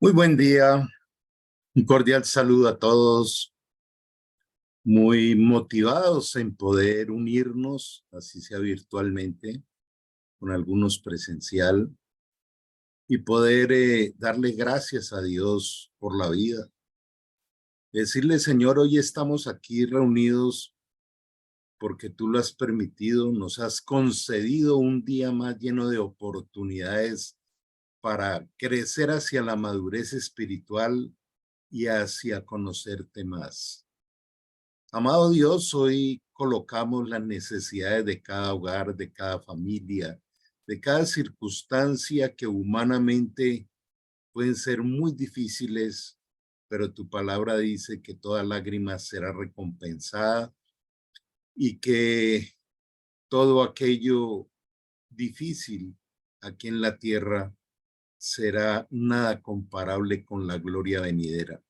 Muy buen día, un cordial saludo a todos, muy motivados en poder unirnos, así sea virtualmente, con algunos presencial, y poder darle gracias a Dios por la vida. Decirle, Señor, hoy estamos aquí reunidos porque tú lo has permitido, nos has concedido un día más lleno de oportunidades para crecer hacia la madurez espiritual y hacia conocerte más. Amado Dios, hoy colocamos las necesidades de cada hogar, de cada familia, de cada circunstancia que humanamente pueden ser muy difíciles, pero tu palabra dice que toda lágrima será recompensada y que todo aquello difícil aquí en la tierra será nada comparable con la gloria venidera.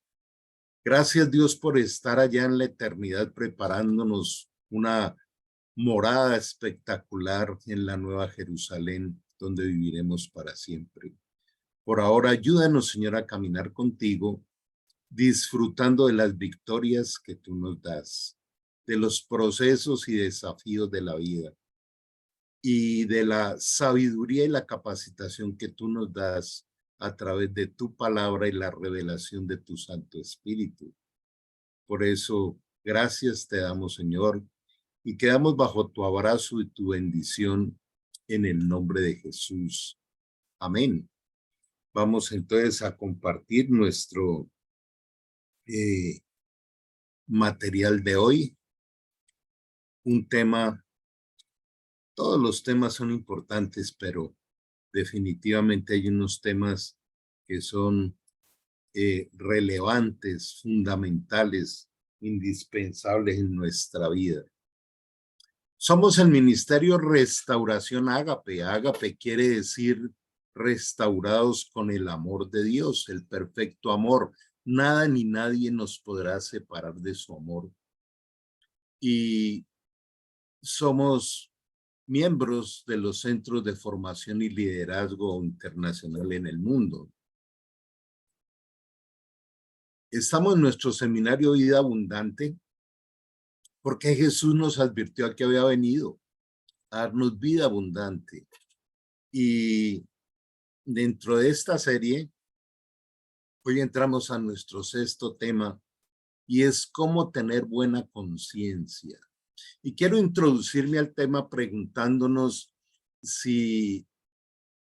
Gracias Dios por estar allá en la eternidad preparándonos una morada espectacular en la Nueva Jerusalén, donde viviremos para siempre. Por ahora, ayúdanos, Señor, a caminar contigo, disfrutando de las victorias que tú nos das, de los procesos y desafíos de la vida y de la sabiduría y la capacitación que tú nos das a través de tu palabra y la revelación de tu Santo Espíritu. Por eso, gracias te damos, Señor, y quedamos bajo tu abrazo y tu bendición en el nombre de Jesús. Amén. Vamos entonces a compartir nuestro material de hoy. Un tema, todos los temas son importantes, pero definitivamente hay unos temas que son relevantes, fundamentales, indispensables en nuestra vida. Somos el Ministerio Restauración Ágape. Ágape quiere decir restaurados con el amor de Dios, el perfecto amor. Nada ni nadie nos podrá separar de su amor. Y somos miembros de los centros de formación y liderazgo internacional en el mundo. Estamos en nuestro seminario Vida Abundante porque Jesús nos advirtió a que había venido a darnos vida abundante. Y dentro de esta serie, hoy entramos a nuestro sexto tema y es cómo tener buena conciencia. Y quiero introducirme al tema preguntándonos si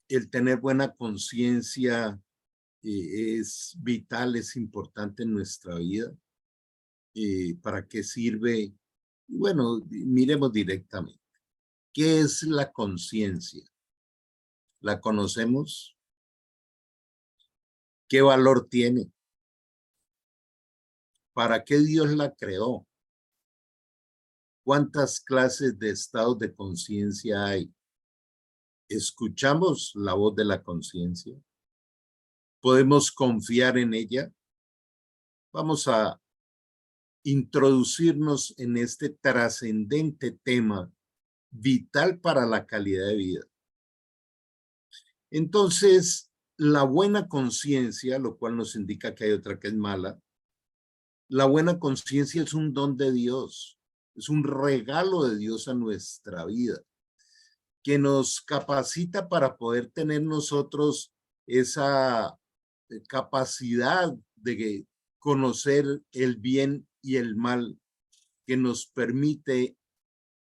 el tener buena conciencia es vital, es importante en nuestra vida. ¿Para qué sirve? Bueno, miremos directamente. ¿Qué es la conciencia? ¿La conocemos? ¿Qué valor tiene? ¿Para qué Dios la creó? ¿Cuántas clases de estados de conciencia hay? ¿Escuchamos la voz de la conciencia? ¿Podemos confiar en ella? Vamos a introducirnos en este trascendente tema vital para la calidad de vida. Entonces, la buena conciencia, lo cual nos indica que hay otra que es mala, la buena conciencia es un don de Dios, es un regalo de Dios a nuestra vida, que nos capacita para poder tener nosotros esa capacidad de conocer el bien y el mal, que nos permite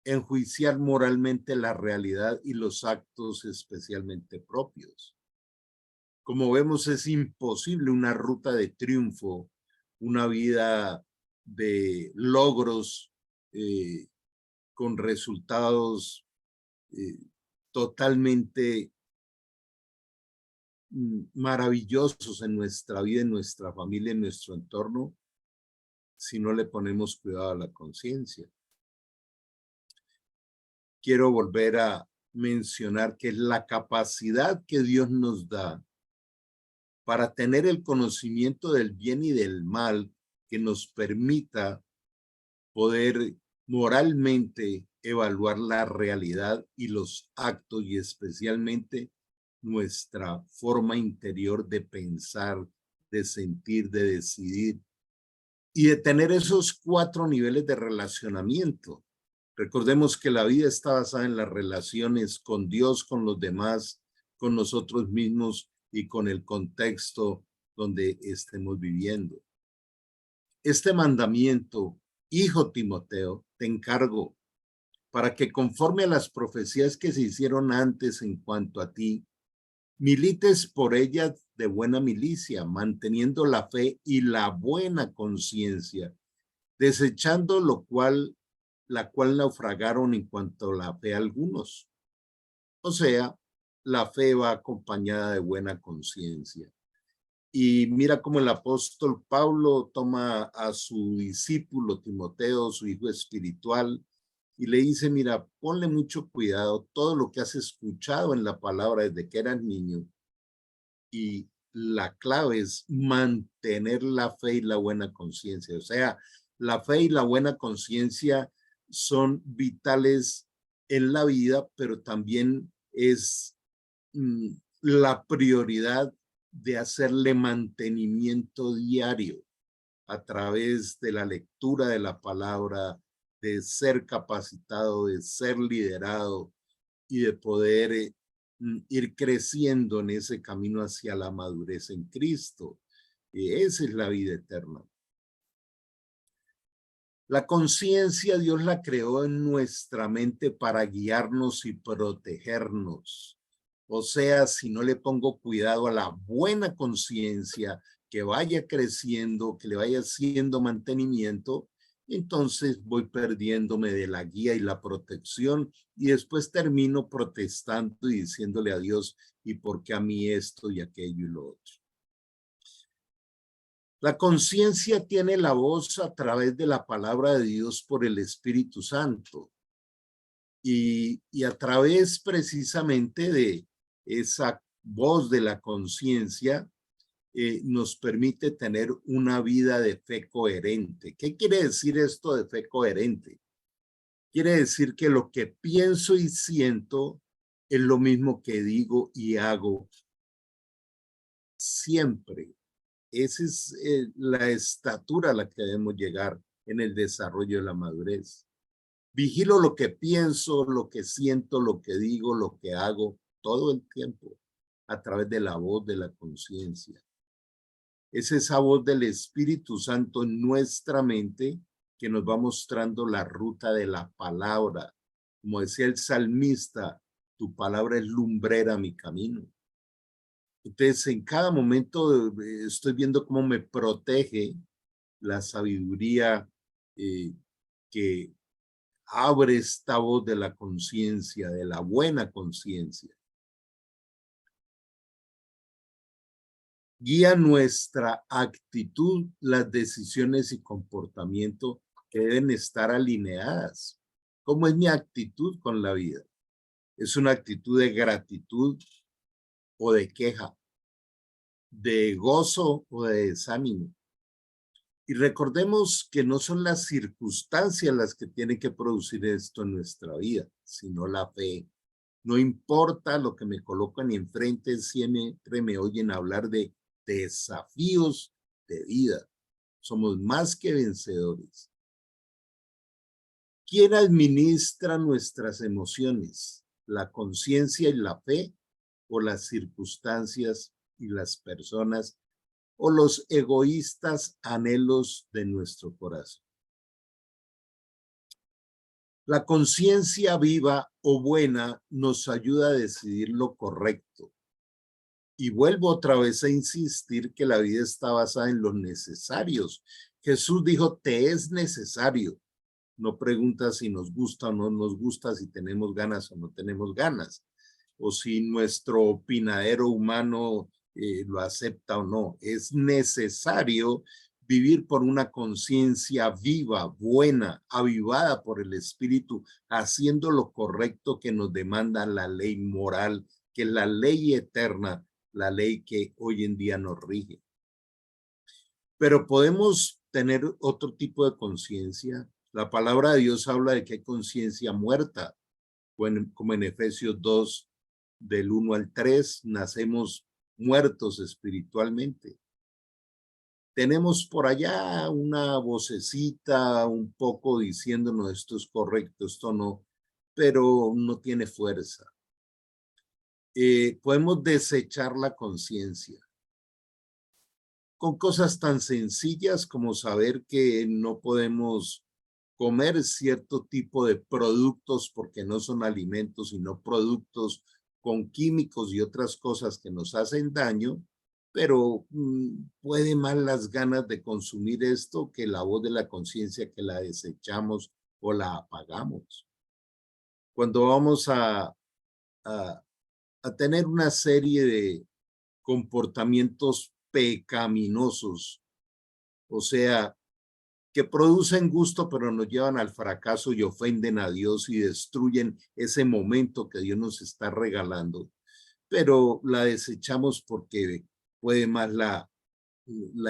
enjuiciar moralmente la realidad y los actos especialmente propios. Como vemos, es imposible una ruta de triunfo, una vida de logros con resultados totalmente maravillosos en nuestra vida, en nuestra familia, en nuestro entorno, si no le ponemos cuidado a la conciencia. Quiero volver a mencionar que es la capacidad que Dios nos da para tener el conocimiento del bien y del mal que nos permita poder moralmente evaluar la realidad y los actos y especialmente nuestra forma interior de pensar de sentir, de decidir y de tener esos 4 niveles de relacionamiento. Recordemos que la vida está basada en las relaciones con Dios, con los demás, con nosotros mismos y con el contexto donde estemos viviendo. Este mandamiento, hijo Timoteo, te encargo para que conforme a las profecías que se hicieron antes en cuanto a ti, milites por ellas de buena milicia, manteniendo la fe y la buena conciencia, desechando la cual naufragaron en cuanto a la fe algunos. O sea, la fe va acompañada de buena conciencia. Y mira cómo el apóstol Pablo toma a su discípulo Timoteo, su hijo espiritual, y le dice, mira, ponle mucho cuidado todo lo que has escuchado en la palabra desde que eras niño. Y la clave es mantener la fe y la buena conciencia. O sea, la fe y la buena conciencia son vitales en la vida, pero también es la prioridad de hacerle mantenimiento diario a través de la lectura de la palabra, de ser capacitado, de ser liderado y de poder ir creciendo en ese camino hacia la madurez en Cristo. Esa es la vida eterna. La conciencia Dios la creó en nuestra mente para guiarnos y protegernos. O sea, si no le pongo cuidado a la buena conciencia, que vaya creciendo, que le vaya haciendo mantenimiento, entonces voy perdiéndome de la guía y la protección y después termino protestando y diciéndole a Dios, ¿y por qué a mí esto y aquello y lo otro? La conciencia tiene la voz a través de la palabra de Dios por el Espíritu Santo y a través precisamente de esa voz de la conciencia nos permite tener una vida de fe coherente. ¿Qué quiere decir esto de fe coherente? Quiere decir que lo que pienso y siento es lo mismo que digo y hago siempre. Esa es la estatura a la que debemos llegar en el desarrollo de la madurez. Vigilo lo que pienso, lo que siento, lo que digo, lo que hago, todo el tiempo, a través de la voz de la conciencia. Es esa voz del Espíritu Santo en nuestra mente que nos va mostrando la ruta de la palabra. Como decía el salmista, tu palabra es lumbrera a mi camino. Entonces, en cada momento estoy viendo cómo me protege la sabiduría que abre esta voz de la conciencia, de la buena conciencia. Guía nuestra actitud, las decisiones y comportamiento que deben estar alineadas. ¿Cómo es mi actitud con la vida? ¿Es una actitud de gratitud o de queja? ¿De gozo o de desánimo? Y recordemos que no son las circunstancias las que tienen que producir esto en nuestra vida, sino la fe. No importa lo que me colocan enfrente, siempre me oyen hablar de desafíos de vida. Somos más que vencedores. ¿Quién administra nuestras emociones? ¿La conciencia y la fe o las circunstancias y las personas o los egoístas anhelos de nuestro corazón? La conciencia viva o buena nos ayuda a decidir lo correcto. Y vuelvo otra vez a insistir que la vida está basada en los necesarios. Jesús dijo, te es necesario. No pregunta si nos gusta o no nos gusta, si tenemos ganas o no tenemos ganas, o si nuestro opinadero humano lo acepta o no. Es necesario vivir por una conciencia viva, buena, avivada por el Espíritu, haciendo lo correcto que nos demanda la ley moral, que es la ley eterna, la ley que hoy en día nos rige. Pero podemos tener otro tipo de conciencia. La palabra de Dios habla de que hay conciencia muerta, como en Efesios 2, del 1 al 3, nacemos muertos espiritualmente. tenemos por allá una vocecita un poco diciéndonos esto es correcto, esto no, pero no tiene fuerza. Podemos desechar la conciencia con cosas tan sencillas como saber que no podemos comer cierto tipo de productos porque no son alimentos, sino productos con químicos y otras cosas que nos hacen daño, pero puede más las ganas de consumir esto que la voz de la conciencia que la desechamos o la apagamos. Cuando vamos a tener una serie de comportamientos pecaminosos, o sea, que producen gusto, pero nos llevan al fracaso y ofenden a Dios y destruyen ese momento que Dios nos está regalando, pero la desechamos porque puede más la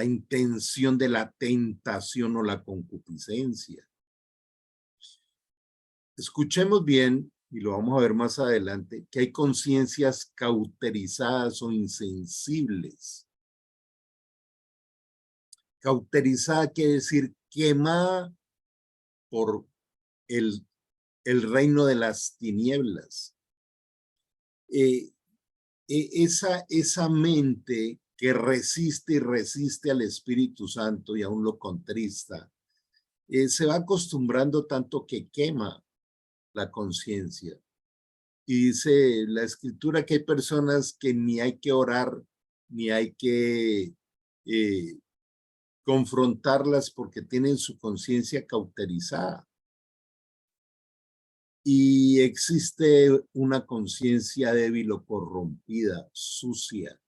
intención de la tentación o la concupiscencia. Escuchemos bien, y lo vamos a ver más adelante, que hay conciencias cauterizadas o insensibles. Cauterizada quiere decir quemada por el reino de las tinieblas. Esa mente que resiste y resiste al Espíritu Santo y aún lo contrista, se va acostumbrando tanto que quema la conciencia. Y dice la Escritura que hay personas que ni hay que orar, ni hay que confrontarlas porque tienen su conciencia cauterizada. Y existe una conciencia débil o corrompida, sucia,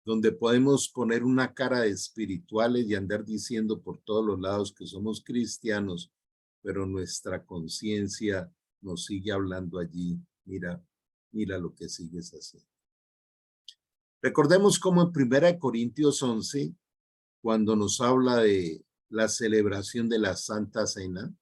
donde podemos poner una cara de espirituales y andar diciendo por todos los lados que somos cristianos, pero nuestra conciencia nos sigue hablando allí. Mira, mira lo que sigues haciendo. Recordemos cómo en 1 Corintios 11, cuando nos habla de la celebración de la Santa Cena,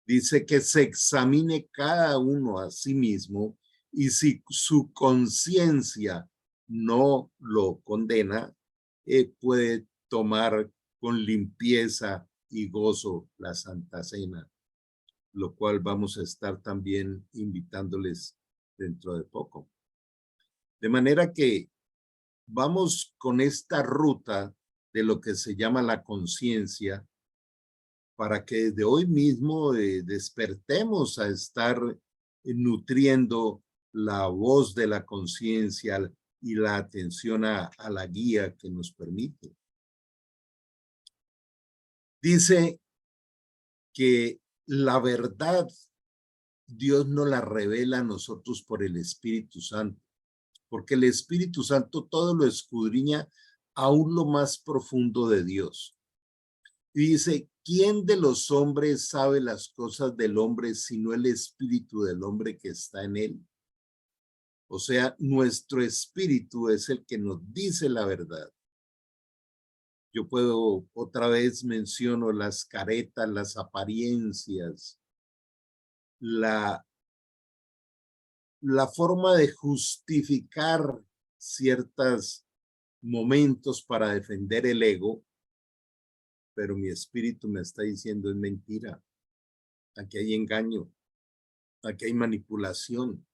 dice que se examine cada uno a sí mismo y si su conciencia no lo condena, puede tomar con limpieza y gozo la Santa Cena, lo cual vamos a estar también invitándoles dentro de poco. De manera que vamos con esta ruta de lo que se llama la conciencia, para que desde hoy mismo despertemos a estar nutriendo la voz de la conciencia y la atención a la guía que nos permite. Dice que la verdad Dios nos la revela a nosotros por el Espíritu Santo, porque el Espíritu Santo todo lo escudriña aún lo más profundo de Dios. Y dice, ¿quién de los hombres sabe las cosas del hombre sino el espíritu del hombre que está en él? O sea, nuestro espíritu es el que nos dice la verdad. Yo puedo, otra vez menciono las caretas, las apariencias, la forma de justificar ciertos momentos para defender el ego, pero mi espíritu me está diciendo es mentira. Aquí hay engaño, aquí hay manipulación.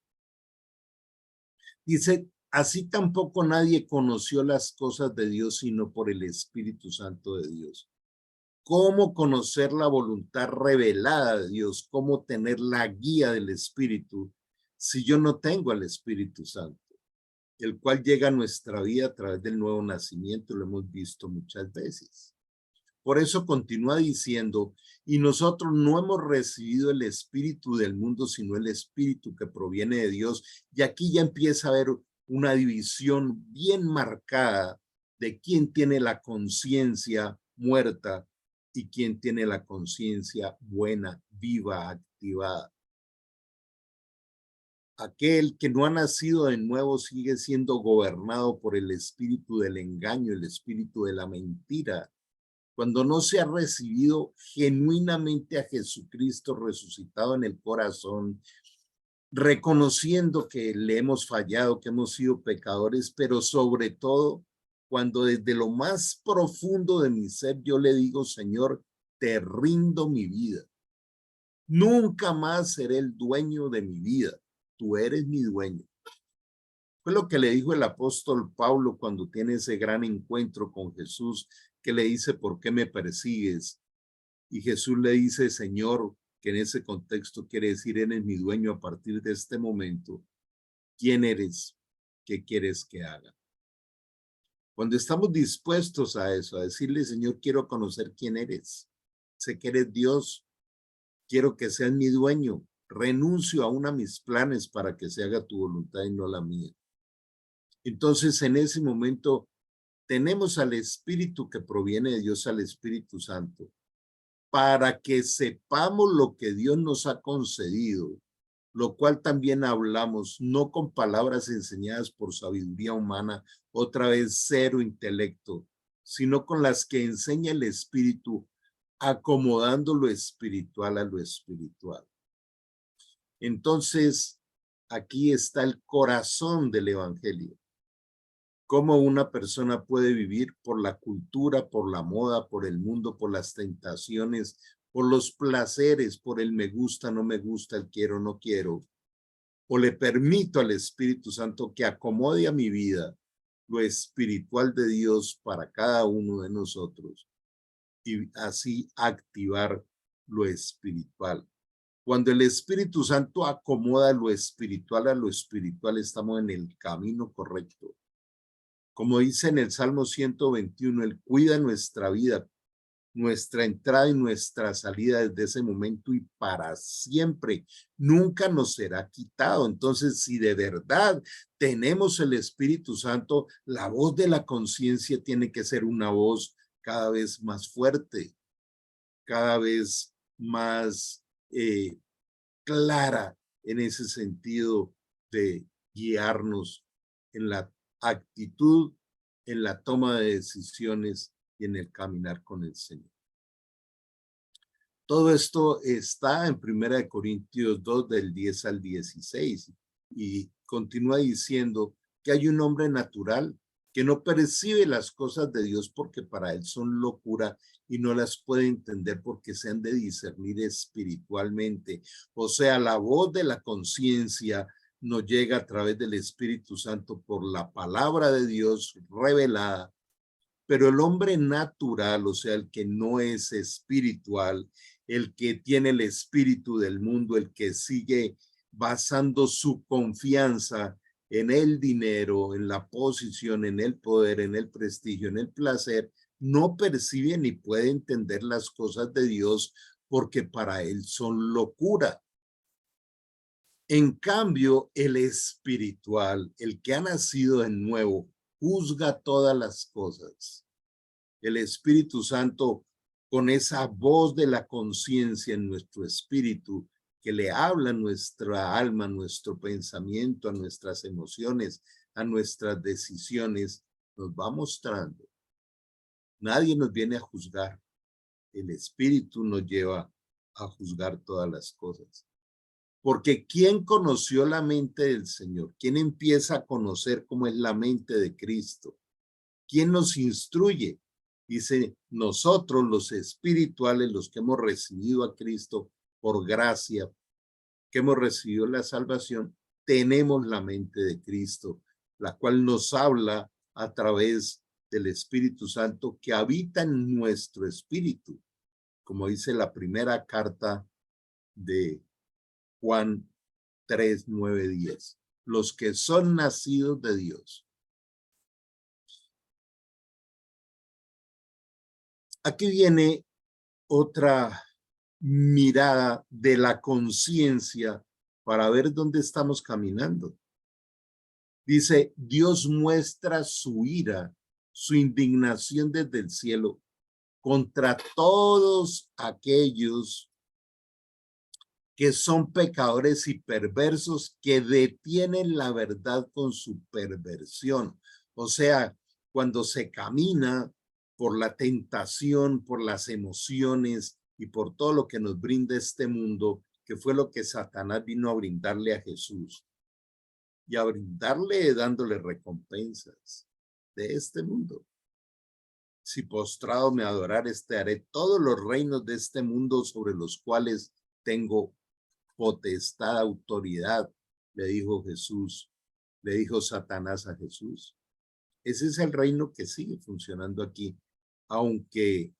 Dice, así tampoco nadie conoció las cosas de Dios sino por el Espíritu Santo de Dios. ¿Cómo conocer la voluntad revelada de Dios? ¿Cómo tener la guía del Espíritu si yo no tengo al Espíritu Santo? El cual llega a nuestra vida a través del nuevo nacimiento, lo hemos visto muchas veces. Por eso continúa diciendo, y nosotros no hemos recibido el espíritu del mundo, sino el espíritu que proviene de Dios. Y aquí ya empieza a haber una división bien marcada de quién tiene la conciencia muerta y quién tiene la conciencia buena, viva, activada. Aquel que no ha nacido de nuevo sigue siendo gobernado por el espíritu del engaño, el espíritu de la mentira. Cuando no se ha recibido genuinamente a Jesucristo resucitado en el corazón, reconociendo que le hemos fallado, que hemos sido pecadores, pero sobre todo cuando desde lo más profundo de mi ser yo le digo, Señor, te rindo mi vida. Nunca más seré el dueño de mi vida. Tú eres mi dueño. Fue lo que le dijo el apóstol Pablo cuando tiene ese gran encuentro con Jesús, que le dice, ¿por qué me persigues? Y Jesús le dice, Señor, que en ese contexto quiere decir, eres mi dueño a partir de este momento. ¿Quién eres? ¿Qué quieres que haga? Cuando estamos dispuestos a eso, a decirle, Señor, quiero conocer quién eres. Sé que eres Dios. Quiero que seas mi dueño. Renuncio aún a mis planes para que se haga tu voluntad y no la mía. Entonces, en ese momento, tenemos al Espíritu que proviene de Dios, al Espíritu Santo, para que sepamos lo que Dios nos ha concedido, lo cual también hablamos, no con palabras enseñadas por sabiduría humana, otra vez cero intelecto, sino con las que enseña el Espíritu, acomodando lo espiritual a lo espiritual. Entonces, aquí está el corazón del Evangelio. Cómo una persona puede vivir por la cultura, por la moda, por el mundo, por las tentaciones, por los placeres, por el me gusta, no me gusta, el quiero, no quiero. O le permito al Espíritu Santo que acomode a mi vida lo espiritual de Dios para cada uno de nosotros y así activar lo espiritual. Cuando el Espíritu Santo acomoda lo espiritual a lo espiritual, estamos en el camino correcto. Como dice en el Salmo 121, Él cuida nuestra vida, nuestra entrada y nuestra salida desde ese momento y para siempre. Nunca nos será quitado. Entonces, si de verdad tenemos el Espíritu Santo, la voz de la conciencia tiene que ser una voz cada vez más fuerte, cada vez más clara en ese sentido de guiarnos en la actitud, en la toma de decisiones y en el caminar con el Señor. Todo esto está en 1 Corintios 2 del 10 al 16 y continúa diciendo que hay un hombre natural que no percibe las cosas de Dios porque para él son locura y no las puede entender porque se han de discernir espiritualmente. O sea, la voz de la conciencia nos llega a través del Espíritu Santo por la palabra de Dios revelada, pero el hombre natural, o sea, el que no es espiritual, el que tiene el espíritu del mundo, el que sigue basando su confianza en el dinero, en la posición, en el poder, en el prestigio, en el placer, no percibe ni puede entender las cosas de Dios porque para él son locura. En cambio, el espiritual, el que ha nacido de nuevo, juzga todas las cosas. El Espíritu Santo, con esa voz de la conciencia en nuestro espíritu, que le habla a nuestra alma, a nuestro pensamiento, a nuestras emociones, a nuestras decisiones, nos va mostrando. Nadie nos viene a juzgar. El Espíritu nos lleva a juzgar todas las cosas. Porque ¿quién conoció la mente del Señor? ¿Quién empieza a conocer cómo es la mente de Cristo? ¿Quién nos instruye? Dice, nosotros los espirituales, los que hemos recibido a Cristo por gracia, que hemos recibido la salvación, tenemos la mente de Cristo, la cual nos habla a través del Espíritu Santo que habita en nuestro espíritu, como dice la primera carta de Juan 3, 9, 10. Los que son nacidos de Dios. Aquí viene otra mirada de la conciencia para ver dónde estamos caminando. Dice, Dios muestra su ira, su indignación desde el cielo contra todos aquellos que son pecadores y perversos que detienen la verdad con su perversión. O sea, cuando se camina por la tentación, por las emociones y por todo lo que nos brinda este mundo, que fue lo que Satanás vino a brindarle a Jesús y a brindarle dándole recompensas de este mundo. Si postrado me adorares, te haré todos los reinos de este mundo sobre los cuales tengo potestad, autoridad, le dijo Jesús, le dijo Satanás a Jesús. Ese es el reino que sigue funcionando aquí, aunque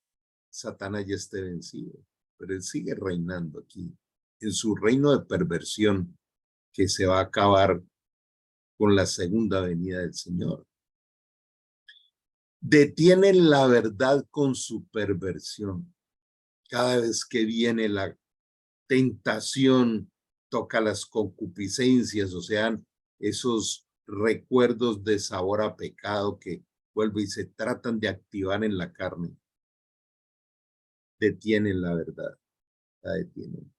Satanás ya esté vencido, pero él sigue reinando aquí, en su reino de perversión, que se va a acabar con la segunda venida del Señor. Detienen la verdad con su perversión. Cada vez que viene la tentación, toca las concupiscencias, o sea, esos recuerdos de sabor a pecado que vuelve y se tratan de activar en la carne. Detienen la verdad, la detienen.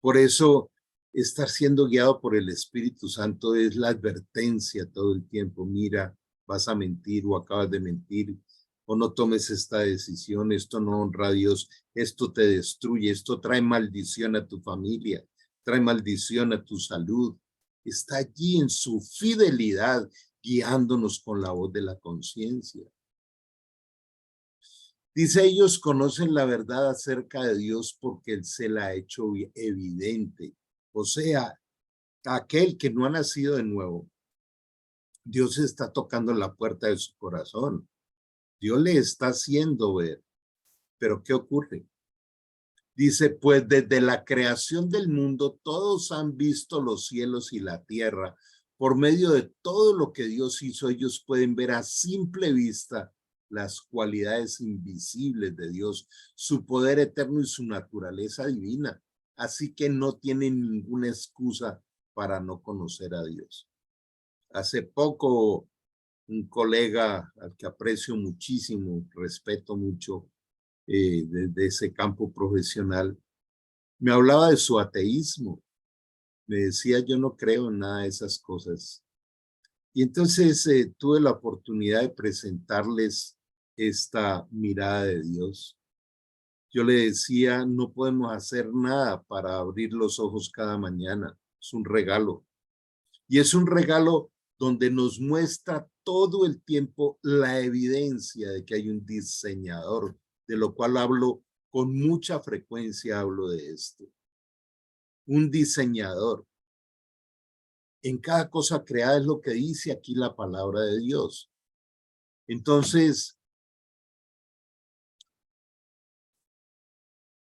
Por eso, estar siendo guiado por el Espíritu Santo es la advertencia todo el tiempo. Mira, vas a mentir o acabas de mentir, o no tomes esta decisión, esto no honra a Dios, esto te destruye, esto trae maldición a tu familia, trae maldición a tu salud. Está allí en su fidelidad, guiándonos con la voz de la conciencia. Dice, ellos conocen la verdad acerca de Dios porque Él se la ha hecho evidente. O sea, aquel que no ha nacido de nuevo, Dios está tocando la puerta de su corazón. Dios le está haciendo ver. Pero ¿qué ocurre? Dice, pues desde la creación del mundo, todos han visto los cielos y la tierra. Por medio de todo lo que Dios hizo, ellos pueden ver a simple vista las cualidades invisibles de Dios, su poder eterno y su naturaleza divina. Así que no tienen ninguna excusa para no conocer a Dios. Hace poco, un colega al que aprecio muchísimo, respeto mucho, desde ese campo profesional, me hablaba de su ateísmo. Me decía, yo no creo en nada de esas cosas. Y entonces tuve la oportunidad de presentarles esta mirada de Dios. Yo le decía, no podemos hacer nada para abrir los ojos cada mañana. Es un regalo. Y es un regalo donde nos muestra todo el tiempo la evidencia de que hay un diseñador, de lo cual hablo con mucha frecuencia, hablo de esto. Un diseñador. En cada cosa creada es lo que dice aquí la palabra de Dios. Entonces,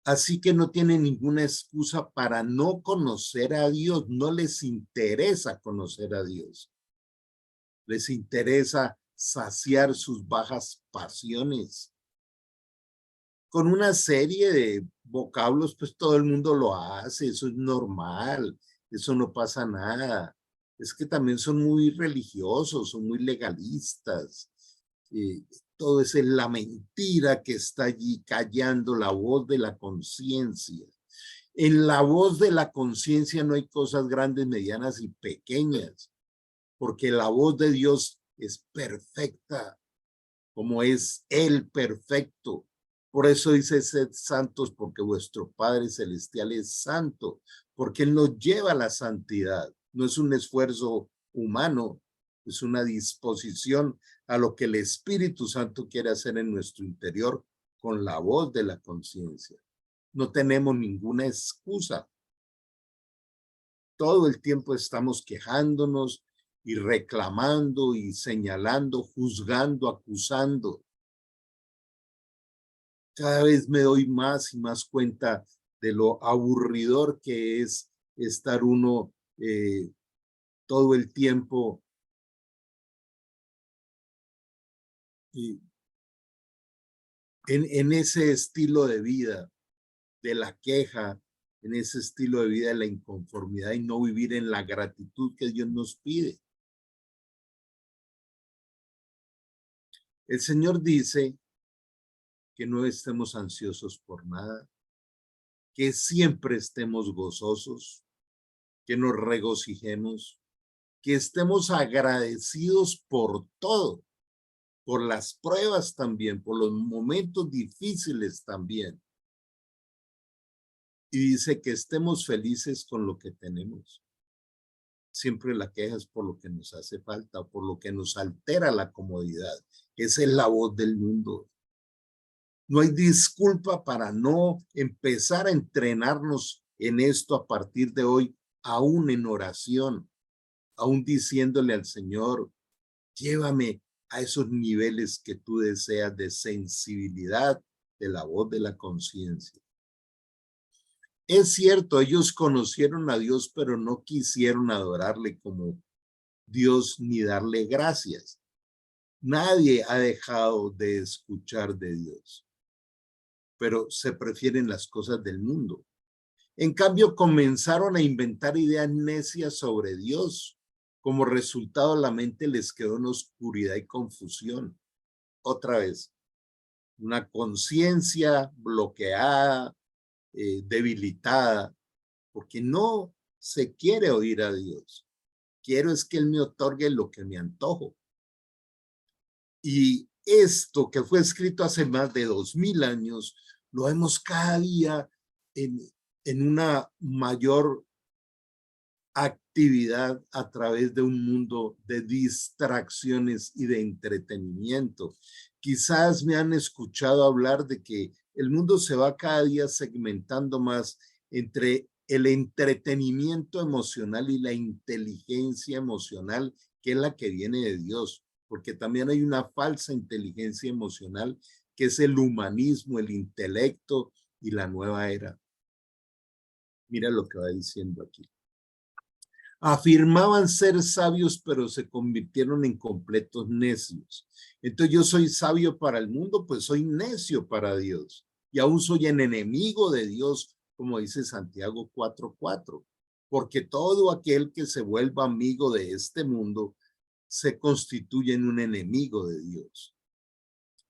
así que no tienen ninguna excusa para no conocer a Dios. No les interesa conocer a Dios. Les interesa saciar sus bajas pasiones. Con una serie de vocablos, pues todo el mundo lo hace, eso es normal, eso no pasa nada. Es que también son muy religiosos, son muy legalistas. Todo es la mentira que está allí callando la voz de la conciencia. En la voz de la conciencia no hay cosas grandes, medianas y pequeñas, porque la voz de Dios es perfecta, como es Él perfecto. Por eso dice, sed santos, porque vuestro Padre Celestial es santo, porque Él nos lleva a la santidad. No es un esfuerzo humano, es una disposición a lo que el Espíritu Santo quiere hacer en nuestro interior con la voz de la conciencia. No tenemos ninguna excusa. Todo el tiempo estamos quejándonos y reclamando y señalando, juzgando, acusando. Cada vez me doy más y más cuenta de lo aburridor que es estar uno todo el tiempo en ese estilo de vida, de la queja, en ese estilo de vida de la inconformidad y no vivir en la gratitud que Dios nos pide. El Señor dice que no estemos ansiosos por nada, que siempre estemos gozosos, que nos regocijemos, que estemos agradecidos por todo, por las pruebas también, por los momentos difíciles también. Y dice que estemos felices con lo que tenemos. siempre la queja es por lo que nos hace falta o por lo que nos altera la comodidad. Esa es la voz del mundo. No hay disculpa para no empezar a entrenarnos en esto a partir de hoy, aún en oración, aún diciéndole al Señor, llévame a esos niveles que tú deseas de sensibilidad de la voz de la conciencia. Es cierto, ellos conocieron a Dios, pero no quisieron adorarle como Dios ni darle gracias. Nadie ha dejado de escuchar de Dios, pero se prefieren las cosas del mundo. En cambio, comenzaron a inventar ideas necias sobre Dios. Como resultado, la mente les quedó en oscuridad y confusión. Otra vez, una conciencia bloqueada, debilitada, porque no se quiere oír a Dios. Quiero es que Él me otorgue lo que me antojo. Y esto que fue escrito hace más de 2000 años, lo vemos cada día en una mayor actividad a través de un mundo de distracciones y de entretenimiento. Quizás me han escuchado hablar de que el mundo se va cada día segmentando más entre el entretenimiento emocional y la inteligencia emocional, que es la que viene de Dios, porque también hay una falsa inteligencia emocional, que es el humanismo, el intelecto y la nueva era. Mira lo que va diciendo aquí. Afirmaban ser sabios, pero se convirtieron en completos necios. Entonces yo soy sabio para el mundo, pues soy necio para Dios. Y aún soy el enemigo de Dios, como dice Santiago 4:4. Porque todo aquel que se vuelva amigo de este mundo se constituye en un enemigo de Dios.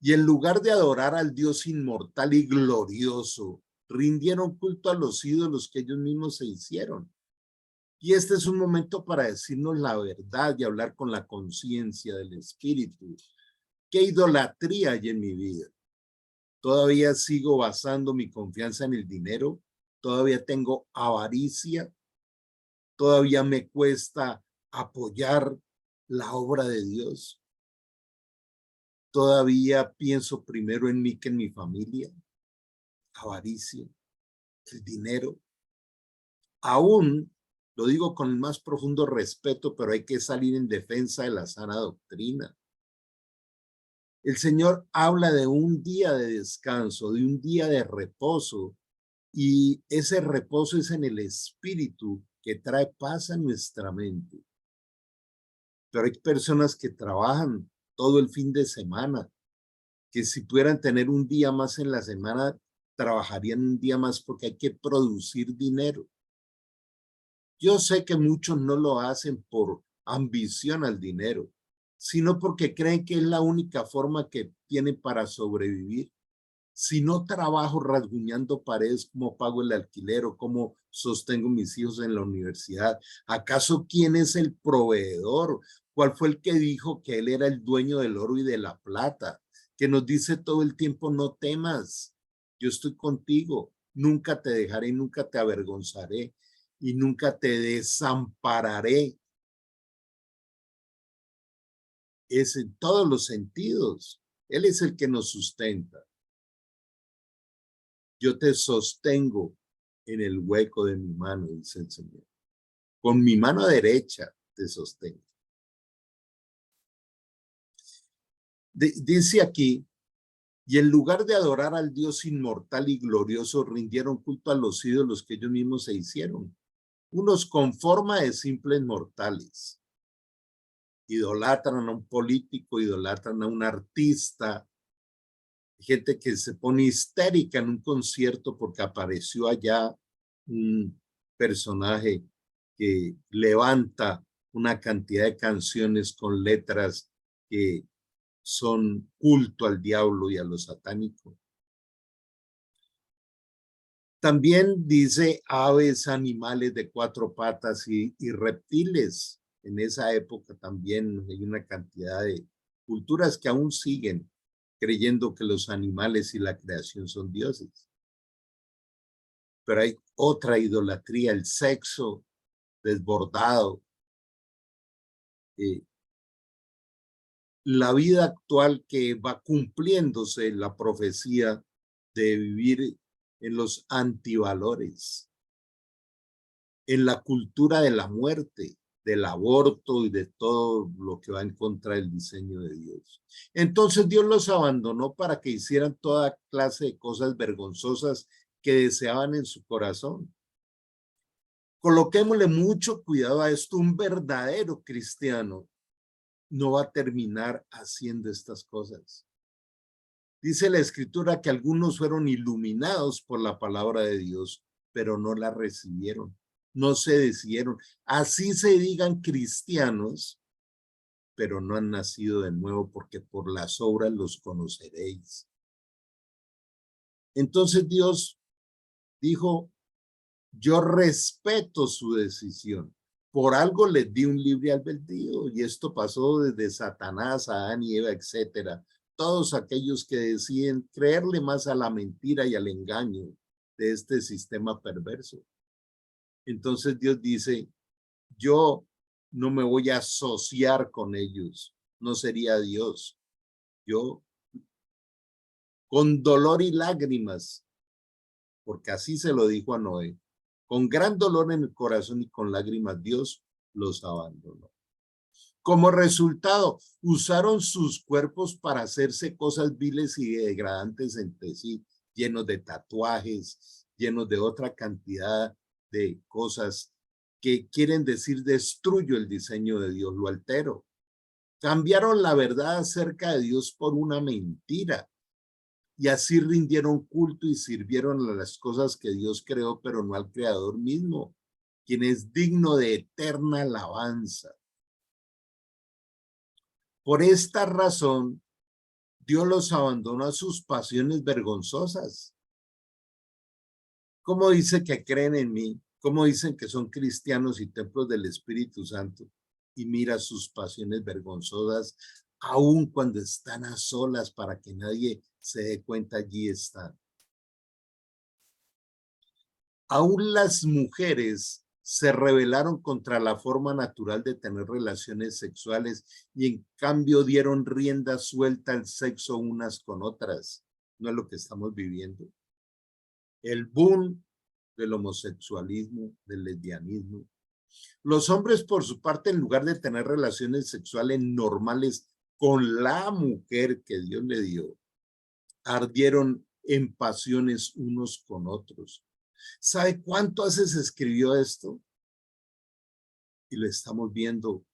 Y en lugar de adorar al Dios inmortal y glorioso, rindieron culto a los ídolos que ellos mismos se hicieron. Y este es un momento para decirnos la verdad y hablar con la conciencia del espíritu. ¿Qué idolatría hay en mi vida? ¿Todavía sigo basando mi confianza en el dinero? ¿Todavía tengo avaricia? ¿Todavía me cuesta apoyar la obra de Dios? ¿Todavía pienso primero en mí que en mi familia? Avaricia, el dinero. Aún lo digo con el más profundo respeto, pero hay que salir en defensa de la sana doctrina. El Señor habla de un día de descanso, de un día de reposo, y ese reposo es en el espíritu que trae paz a nuestra mente. Pero hay personas que trabajan todo el fin de semana, que si pudieran tener un día más en la semana, trabajarían un día más porque hay que producir dinero. Yo sé que muchos no lo hacen por ambición al dinero, sino porque creen que es la única forma que tienen para sobrevivir. Si no trabajo rasguñando paredes, ¿cómo pago el alquiler o cómo sostengo mis hijos en la universidad? ¿Acaso quién es el proveedor? ¿Cuál fue el que dijo que él era el dueño del oro y de la plata? Que nos dice todo el tiempo, no temas, yo estoy contigo, nunca te dejaré, nunca te avergonzaré y nunca te desampararé. Es en todos los sentidos. Él es el que nos sustenta. Yo te sostengo en el hueco de mi mano, dice el Señor. Con mi mano derecha te sostengo. Dice aquí, y en lugar de adorar al Dios inmortal y glorioso, rindieron culto a los ídolos que ellos mismos se hicieron. Unos con forma de simples mortales. Idolatran a un político, idolatran a un artista. Gente que se pone histérica en un concierto porque apareció allá un personaje que levanta una cantidad de canciones con letras que son culto al diablo y a lo satánico. También dice aves, animales de cuatro patas y reptiles. En esa época también hay una cantidad de culturas que aún siguen creyendo que los animales y la creación son dioses. Pero hay otra idolatría, el sexo desbordado, eh, la vida actual que va cumpliéndose la profecía de vivir en los antivalores, en la cultura de la muerte, del aborto y de todo lo que va en contra del diseño de Dios. Entonces Dios los abandonó para que hicieran toda clase de cosas vergonzosas que deseaban en su corazón. Coloquémosle mucho cuidado a esto. Un verdadero cristiano no va a terminar haciendo estas cosas. Dice la escritura que algunos fueron iluminados por la palabra de Dios, pero no la recibieron, no se decidieron. Así se digan cristianos, pero no han nacido de nuevo, porque por las obras los conoceréis. Entonces Dios dijo, yo respeto su decisión. Por algo les di un libre albedrío, y esto pasó desde Satanás, Adán y Eva, etcétera. Todos aquellos que deciden creerle más a la mentira y al engaño de este sistema perverso. Entonces Dios dice, yo no me voy a asociar con ellos, no sería Dios. Yo, con dolor y lágrimas, porque así se lo dijo a Noé, con gran dolor en el corazón y con lágrimas, Dios los abandonó. Como resultado, usaron sus cuerpos para hacerse cosas viles y degradantes entre sí, llenos de tatuajes, llenos de otra cantidad de cosas que quieren decir destruyo el diseño de Dios, lo altero. Cambiaron la verdad acerca de Dios por una mentira. Y así rindieron culto y sirvieron a las cosas que Dios creó, pero no al Creador mismo, quien es digno de eterna alabanza. Por esta razón, Dios los abandonó a sus pasiones vergonzosas. ¿Cómo dice que creen en mí? ¿Cómo dicen que son cristianos y templos del Espíritu Santo? Y mira sus pasiones vergonzosas, aun cuando están a solas para que nadie se dé cuenta, allí están. Aún las mujeres se rebelaron contra la forma natural de tener relaciones sexuales y en cambio dieron rienda suelta al sexo unas con otras. No es lo que estamos viviendo. El boom del homosexualismo, del lesbianismo. Los hombres, por su parte, en lugar de tener relaciones sexuales normales con la mujer que Dios le dio, ardieron en pasiones unos con otros. ¿Sabe cuánto hace se escribió esto? Y lo estamos viendo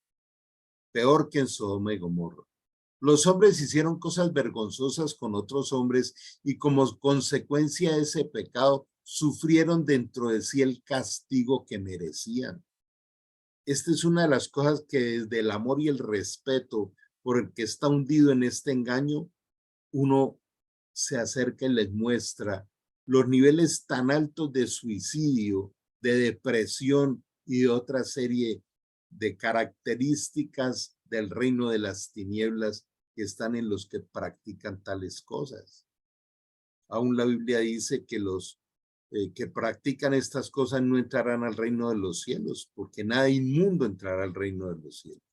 peor que en Sodoma y Gomorra. Los hombres hicieron cosas vergonzosas con otros hombres y como consecuencia de ese pecado sufrieron dentro de sí el castigo que merecían. Esta es una de las cosas que desde el amor y el respeto por el que está hundido en este engaño, uno se acerca y les muestra los niveles tan altos de suicidio, de depresión y de otra serie de características del reino de las tinieblas que están en los que practican tales cosas. Aún la Biblia dice que los que practican estas cosas no entrarán al reino de los cielos, porque nada inmundo entrará al reino de los cielos.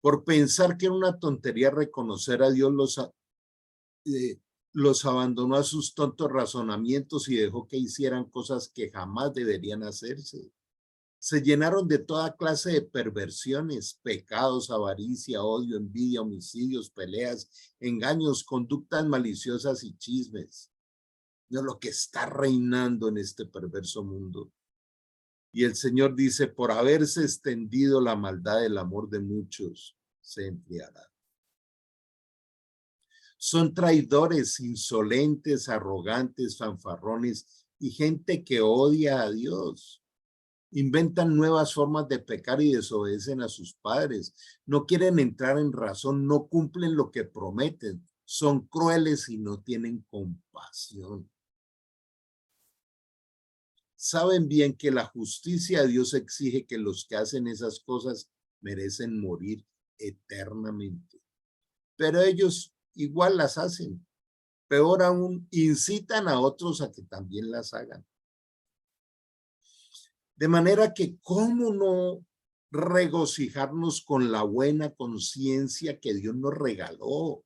Por pensar que era una tontería reconocer a Dios, los abandonó a sus tontos razonamientos y dejó que hicieran cosas que jamás deberían hacerse. Se llenaron de toda clase de perversiones, pecados, avaricia, odio, envidia, homicidios, peleas, engaños, conductas maliciosas y chismes. No es lo que está reinando en este perverso mundo. Y el Señor dice, por haberse extendido la maldad del amor de muchos, se enfriará. Son traidores, insolentes, arrogantes, fanfarrones y gente que odia a Dios. Inventan nuevas formas de pecar y desobedecen a sus padres. No quieren entrar en razón, no cumplen lo que prometen. Son crueles y no tienen compasión. Saben bien que la justicia de Dios exige que los que hacen esas cosas merecen morir eternamente. Pero ellos igual las hacen. Peor aún, incitan a otros a que también las hagan. De manera que, ¿cómo no regocijarnos con la buena conciencia que Dios nos regaló.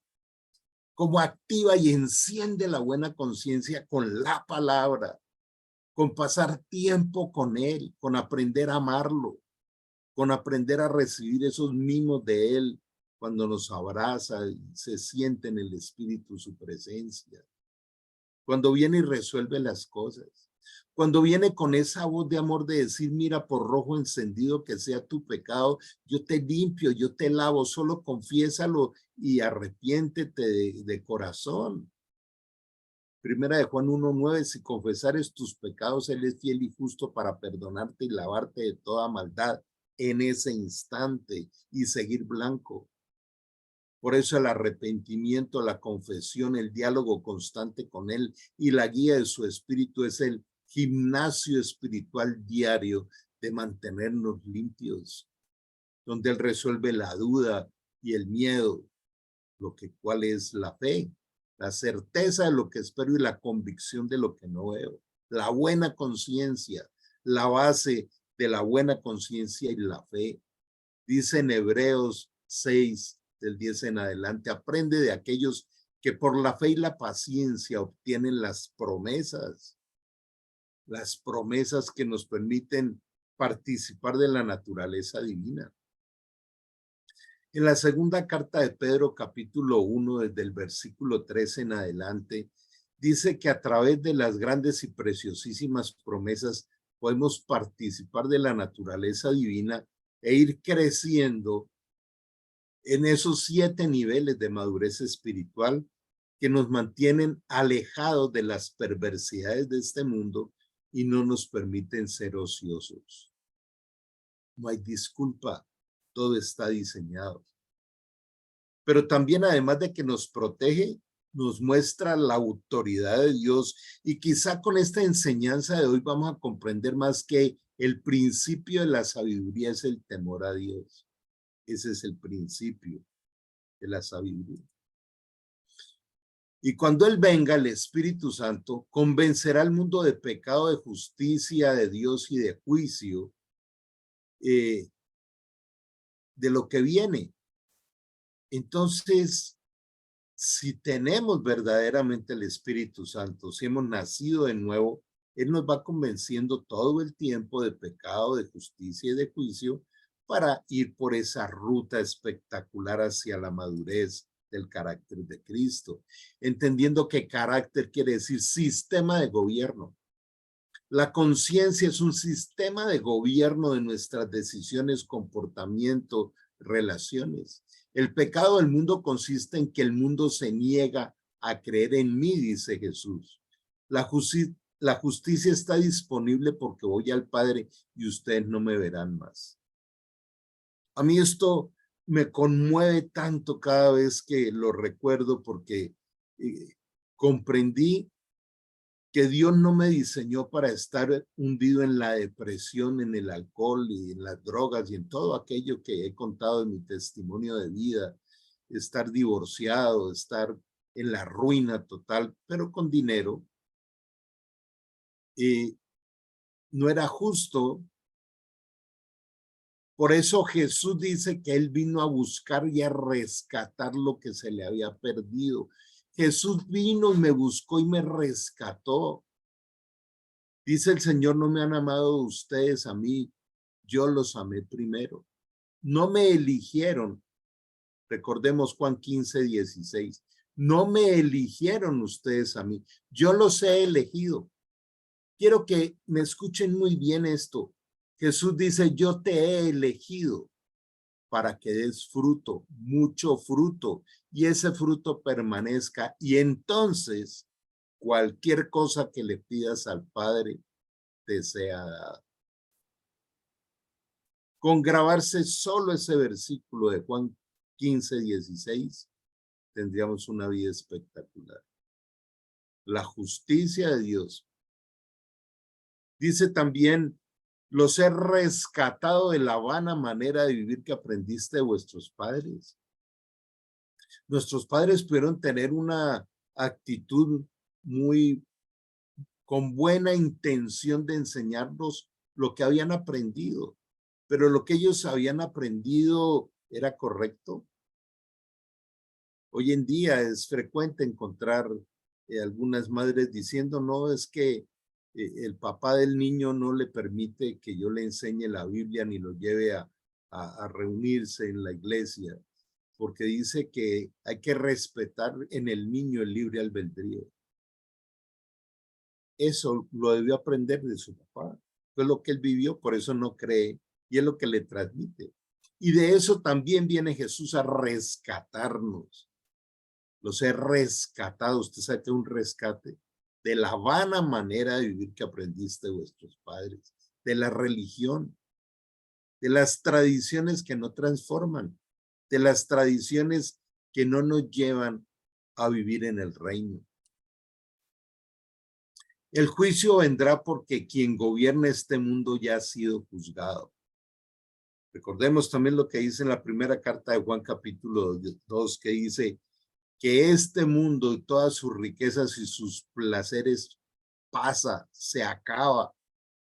Como activa y enciende la buena conciencia con la palabra, con pasar tiempo con Él, con aprender a amarlo, con aprender a recibir esos mimos de Él cuando nos abraza y se siente en el Espíritu su presencia. Cuando viene y resuelve las cosas. Cuando viene con esa voz de amor de decir, mira, por rojo encendido que sea tu pecado, yo te limpio, yo te lavo, solo confiésalo y arrepiéntete de corazón. Primera de Juan 1:9, si confesares tus pecados, Él es fiel y justo para perdonarte y lavarte de toda maldad en ese instante y seguir blanco. Por eso el arrepentimiento, la confesión, el diálogo constante con Él y la guía de su espíritu es el gimnasio espiritual diario de mantenernos limpios, donde Él resuelve la duda y el miedo, cuál es la fe, la certeza de lo que espero y la convicción de lo que no veo, la buena conciencia, la base de la buena conciencia y la fe. Dice en Hebreos 6, del 10 en adelante, aprende de aquellos que por la fe y la paciencia obtienen las promesas que nos permiten participar de la naturaleza divina. En la segunda carta de Pedro, capítulo 1, desde el versículo 13 en adelante, dice que a través de las grandes y preciosísimas promesas podemos participar de la naturaleza divina e ir creciendo en esos 7 niveles de madurez espiritual que nos mantienen alejados de las perversidades de este mundo y no nos permiten ser ociosos. No hay disculpa, todo está diseñado. Pero también, además de que nos protege, nos muestra la autoridad de Dios, y quizá con esta enseñanza de hoy vamos a comprender más que el principio de la sabiduría es el temor a Dios. Ese es el principio de la sabiduría. Y cuando Él venga, el Espíritu Santo convencerá al mundo de pecado, de justicia, de Dios y de juicio, de lo que viene. Entonces, si tenemos verdaderamente el Espíritu Santo, si hemos nacido de nuevo, Él nos va convenciendo todo el tiempo de pecado, de justicia y de juicio para ir por esa ruta espectacular hacia la madurez del carácter de Cristo, entendiendo que carácter quiere decir sistema de gobierno. La conciencia es un sistema de gobierno de nuestras decisiones, comportamiento, relaciones. El pecado del mundo consiste en que el mundo se niega a creer en mí, dice Jesús. La justicia está disponible porque voy al Padre y ustedes no me verán más. A mí esto me conmueve tanto cada vez que lo recuerdo, porque comprendí que Dios no me diseñó para estar hundido en la depresión, en el alcohol y en las drogas y en todo aquello que he contado en mi testimonio de vida, estar divorciado, estar en la ruina total, pero con dinero. No era justo. Por eso Jesús dice que Él vino a buscar y a rescatar lo que se le había perdido. Jesús vino y me buscó y me rescató. Dice el Señor, no me han amado ustedes a mí, yo los amé primero. No me eligieron. Recordemos Juan 15:16. No me eligieron ustedes a mí, yo los he elegido. Quiero que me escuchen muy bien esto. Jesús dice, yo te he elegido para que des fruto, mucho fruto, y ese fruto permanezca. Y entonces, cualquier cosa que le pidas al Padre te sea dada. Con grabarse solo ese versículo de Juan 15:16, tendríamos una vida espectacular. La justicia de Dios. Dice también, los he rescatado de la vana manera de vivir que aprendiste de vuestros padres. Nuestros padres pudieron tener una actitud con buena intención de enseñarnos lo que habían aprendido, pero lo que ellos habían aprendido era correcto. Hoy en día es frecuente encontrar algunas madres diciendo, no, es que el papá del niño no le permite que yo le enseñe la Biblia ni lo lleve a reunirse en la iglesia, porque dice que hay que respetar en el niño el libre albedrío. Eso lo debió aprender de su papá. Fue lo que él vivió, por eso no cree, y es lo que le transmite. Y de eso también viene Jesús a rescatarnos. Los he rescatado. Usted sabe que es un rescate de la vana manera de vivir que aprendiste de vuestros padres, de la religión, de las tradiciones que no transforman, de las tradiciones que no nos llevan a vivir en el reino. El juicio vendrá porque quien gobierna este mundo ya ha sido juzgado. Recordemos también lo que dice en la primera carta de Juan capítulo 2, que dice que este mundo y todas sus riquezas y sus placeres pasa, se acaba,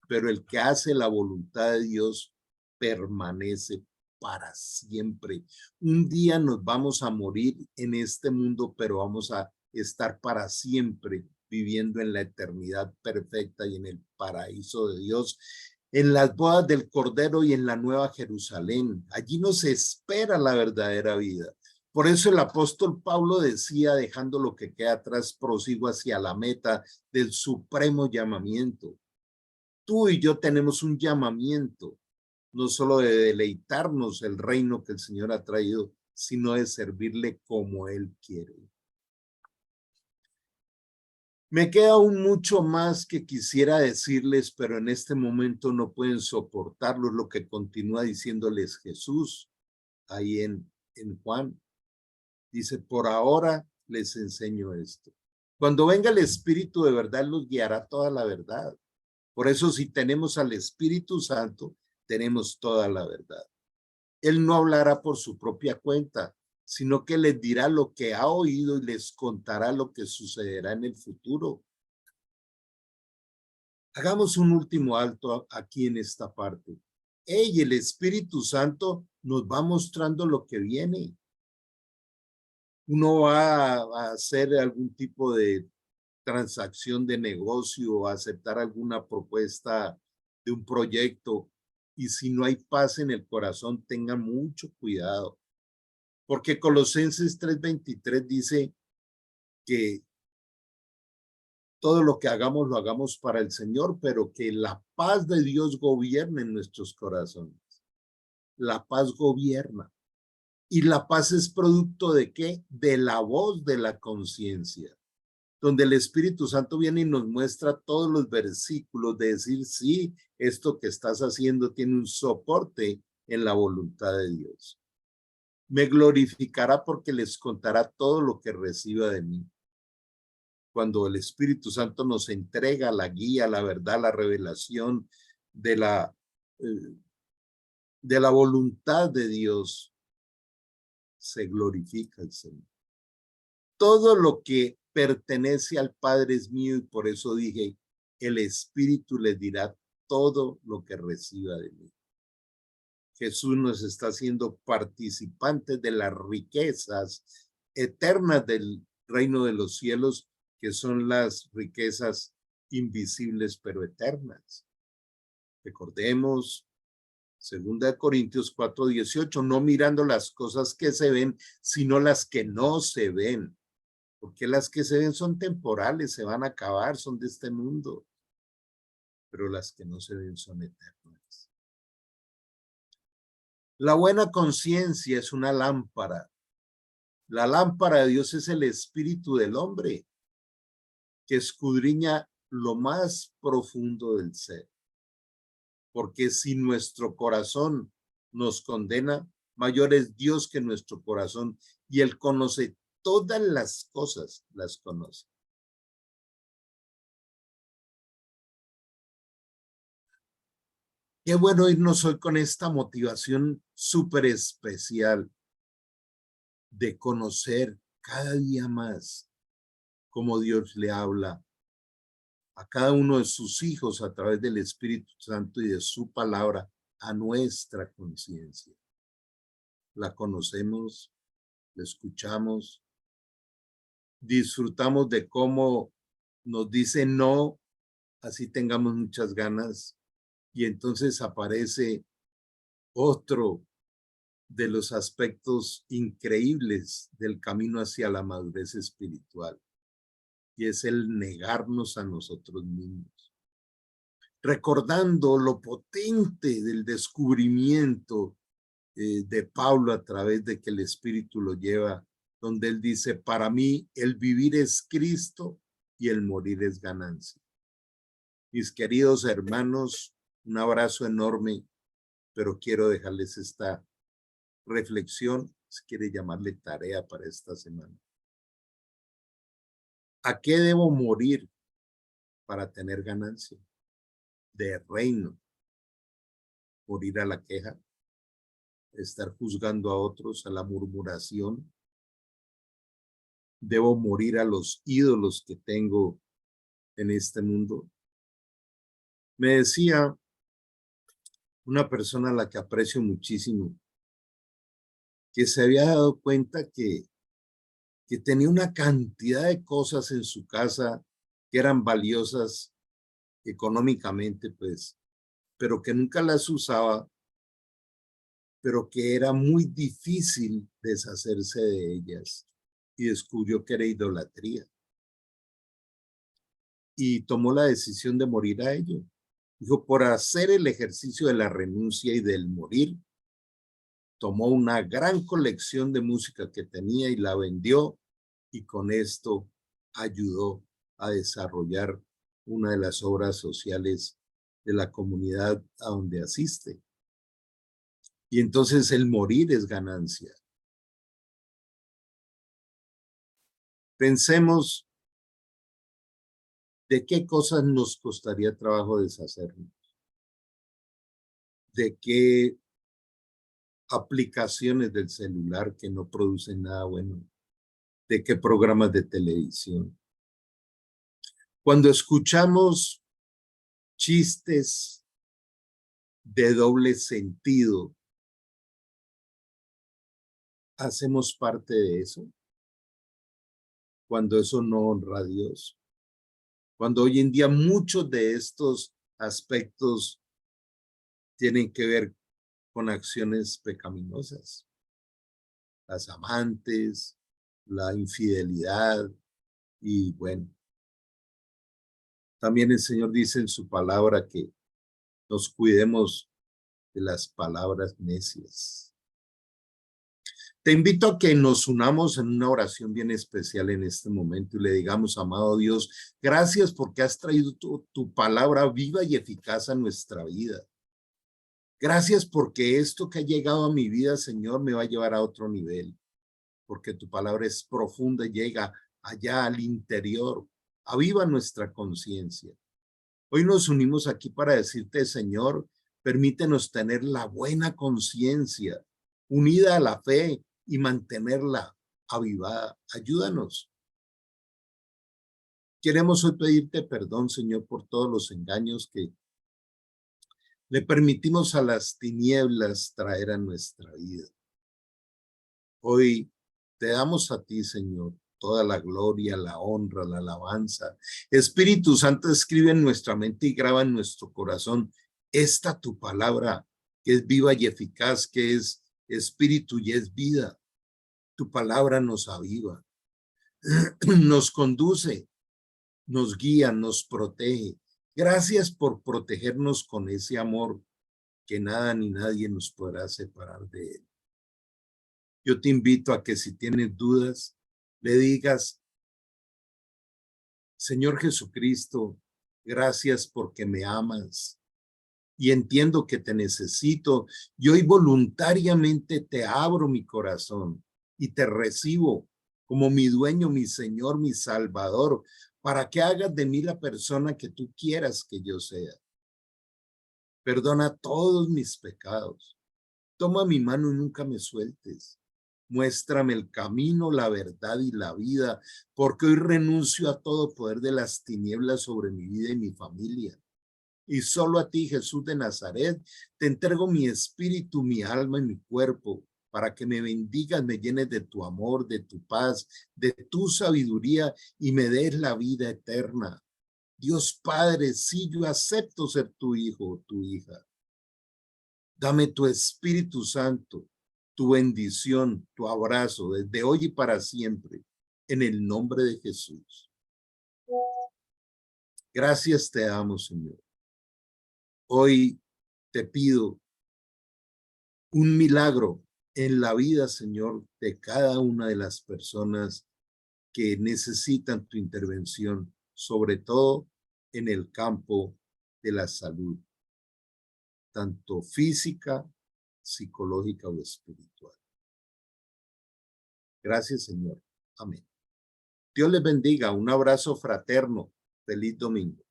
pero el que hace la voluntad de Dios permanece para siempre. Un día nos vamos a morir en este mundo, pero vamos a estar para siempre viviendo en la eternidad perfecta y en el paraíso de Dios, en las bodas del Cordero y en la Nueva Jerusalén. Allí nos espera la verdadera vida. Por eso el apóstol Pablo decía, dejando lo que queda atrás, prosigo hacia la meta del supremo llamamiento. Tú y yo tenemos un llamamiento, no solo de deleitarnos el reino que el Señor ha traído, sino de servirle como Él quiere. Me queda aún mucho más que quisiera decirles, pero en este momento no pueden soportarlo, lo que continúa diciéndoles Jesús ahí en Juan. Dice, por ahora les enseño esto. Cuando venga el Espíritu de verdad, los guiará toda la verdad. Por eso, si tenemos al Espíritu Santo, tenemos toda la verdad. Él no hablará por su propia cuenta, sino que les dirá lo que ha oído y les contará lo que sucederá en el futuro. Hagamos un último alto aquí en esta parte. El Espíritu Santo nos va mostrando lo que viene. Uno va a hacer algún tipo de transacción de negocio o aceptar alguna propuesta de un proyecto, y si no hay paz en el corazón, tenga mucho cuidado, porque Colosenses 3:23 dice que todo lo que hagamos lo hagamos para el Señor, pero que la paz de Dios gobierne en nuestros corazones. La paz gobierna. Y la paz es producto ¿de qué? De la voz de la conciencia, donde el Espíritu Santo viene y nos muestra todos los versículos de decir, sí, esto que estás haciendo tiene un soporte en la voluntad de Dios. Me glorificará porque les contará todo lo que reciba de mí. Cuando el Espíritu Santo nos entrega la guía, la verdad, la revelación de la voluntad de Dios, se glorifica el Señor. Todo lo que pertenece al Padre es mío, y por eso dije, el Espíritu les dirá todo lo que reciba de mí. Jesús nos está haciendo participantes de las riquezas eternas del reino de los cielos, que son las riquezas invisibles pero eternas. Recordemos 2 Corintios 4:18, no mirando las cosas que se ven, sino las que no se ven. Porque las que se ven son temporales, se van a acabar, son de este mundo. Pero las que no se ven son eternas. La buena conciencia es una lámpara. La lámpara de Dios es el espíritu del hombre, que escudriña lo más profundo del ser. Porque si nuestro corazón nos condena, mayor es Dios que nuestro corazón, y Él conoce todas las cosas, las conoce. Qué bueno irnos hoy con esta motivación súper especial de conocer cada día más cómo Dios le habla a cada uno de sus hijos a través del Espíritu Santo y de su palabra, a nuestra conciencia. La conocemos, la escuchamos, disfrutamos de cómo nos dice no, así tengamos muchas ganas, y entonces aparece otro de los aspectos increíbles del camino hacia la madurez espiritual, y es el negarnos a nosotros mismos, recordando lo potente del descubrimiento de Pablo a través de que el Espíritu lo lleva, donde él dice, para mí el vivir es Cristo y el morir es ganancia. Mis queridos hermanos, un abrazo enorme, pero quiero dejarles esta reflexión, si quiere llamarle tarea para esta semana. ¿A qué debo morir para tener ganancia? De reino. Morir a la queja, estar juzgando a otros, a la murmuración. Debo morir a los ídolos que tengo en este mundo. Me decía una persona a la que aprecio muchísimo, que se había dado cuenta que tenía una cantidad de cosas en su casa que eran valiosas económicamente, pues, pero que nunca las usaba, pero que era muy difícil deshacerse de ellas, y descubrió que era idolatría. Y tomó la decisión de morir a ello. Dijo, por hacer el ejercicio de la renuncia y del morir, tomó una gran colección de música que tenía y la vendió, y con esto ayudó a desarrollar una de las obras sociales de la comunidad a donde asiste. Y entonces el morir es ganancia. Pensemos de qué cosas nos costaría trabajo deshacernos, de qué aplicaciones del celular que no producen nada bueno, de qué programas de televisión. Cuando escuchamos chistes de doble sentido, ¿hacemos parte de eso? Cuando eso no honra a Dios. Cuando hoy en día muchos de estos aspectos tienen que ver con acciones pecaminosas. Las amantes, la infidelidad, y bueno. También el Señor dice en su palabra que nos cuidemos de las palabras necias. Te invito a que nos unamos en una oración bien especial en este momento y le digamos, amado Dios, gracias porque has traído tu palabra viva y eficaz a nuestra vida. Gracias porque esto que ha llegado a mi vida, Señor, me va a llevar a otro nivel, porque tu palabra es profunda y llega allá al interior, aviva nuestra conciencia. Hoy nos unimos aquí para decirte, Señor, permítenos tener la buena conciencia, unida a la fe y mantenerla avivada. Ayúdanos. Queremos hoy pedirte perdón, Señor, por todos los engaños que le permitimos a las tinieblas traer a nuestra vida. Hoy te damos a ti, Señor, toda la gloria, la honra, la alabanza. Espíritu Santo, escribe en nuestra mente y graba en nuestro corazón esta tu palabra, que es viva y eficaz, que es espíritu y es vida. Tu palabra nos aviva, nos conduce, nos guía, nos protege. Gracias por protegernos con ese amor que nada ni nadie nos podrá separar de él. Yo te invito a que si tienes dudas, le digas, Señor Jesucristo, gracias porque me amas y entiendo que te necesito. Y hoy voluntariamente te abro mi corazón y te recibo como mi dueño, mi Señor, mi Salvador, para que hagas de mí la persona que tú quieras que yo sea. Perdona todos mis pecados. Toma mi mano y nunca me sueltes. Muéstrame el camino, la verdad y la vida, porque hoy renuncio a todo poder de las tinieblas sobre mi vida y mi familia. y solo a ti, Jesús de Nazaret, te entrego mi espíritu, mi alma y mi cuerpo, para que me bendigas, me llenes de tu amor, de tu paz, de tu sabiduría y me des la vida eterna. Dios Padre, sí, yo acepto ser tu hijo o tu hija. Dame tu Espíritu Santo, tu bendición, tu abrazo, desde hoy y para siempre, en el nombre de Jesús. Gracias te damos, Señor. Hoy te pido un milagro en la vida, Señor, de cada una de las personas que necesitan tu intervención, sobre todo en el campo de la salud, tanto física, psicológica o espiritual. Gracias, Señor. Amén. Dios les bendiga. Un abrazo fraterno. Feliz domingo.